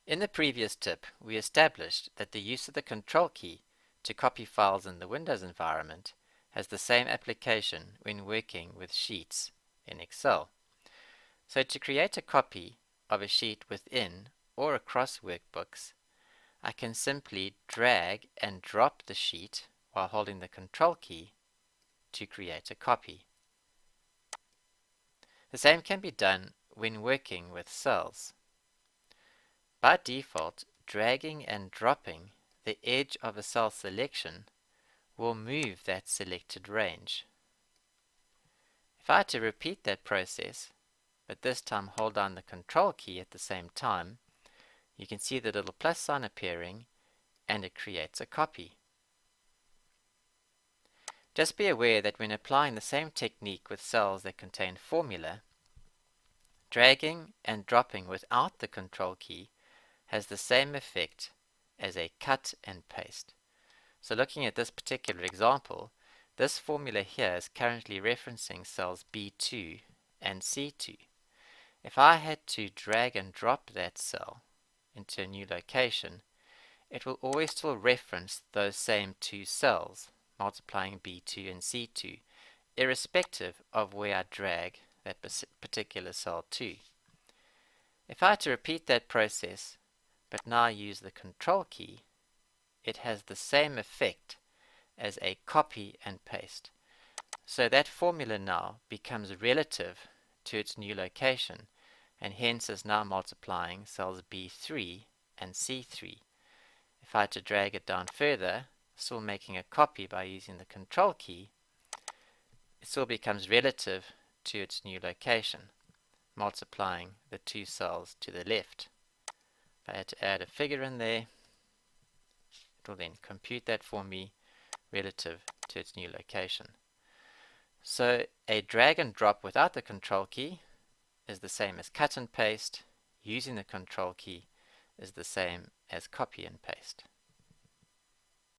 In the previous tip, we established that the use of the Control key to copy files in the Windows environment has the same application when working with sheets in Excel. So to create a copy of a sheet within or across workbooks, I can simply drag and drop the sheet while holding the Control key to create a copy. The same can be done when working with cells. By default, dragging and dropping the edge of a cell selection will move that selected range. If I had to repeat that process, but this time hold down the Control key at the same time, you can see the little plus sign appearing and it creates a copy. Just be aware that when applying the same technique with cells that contain formula, dragging and dropping without the Control key has the same effect as a cut and paste. So looking at this particular example, this formula here is currently referencing cells B2 and C2. If I had to drag and drop that cell into a new location, it will always still reference those same two cells, multiplying B2 and C2, irrespective of where I drag that particular cell to. If I had to repeat that process, but now use the Control key, it has the same effect as a copy and paste. So that formula now becomes relative to its new location, and hence is now multiplying cells B3 and C3. If I had to drag it down further, still making a copy by using the Control key, it still becomes relative to its new location, multiplying the two cells to the left. If I had to add a figure in there, it will then compute that for me relative to its new location. So a drag and drop without the Control key is the same as cut and paste. Using the Control key is the same as copy and paste.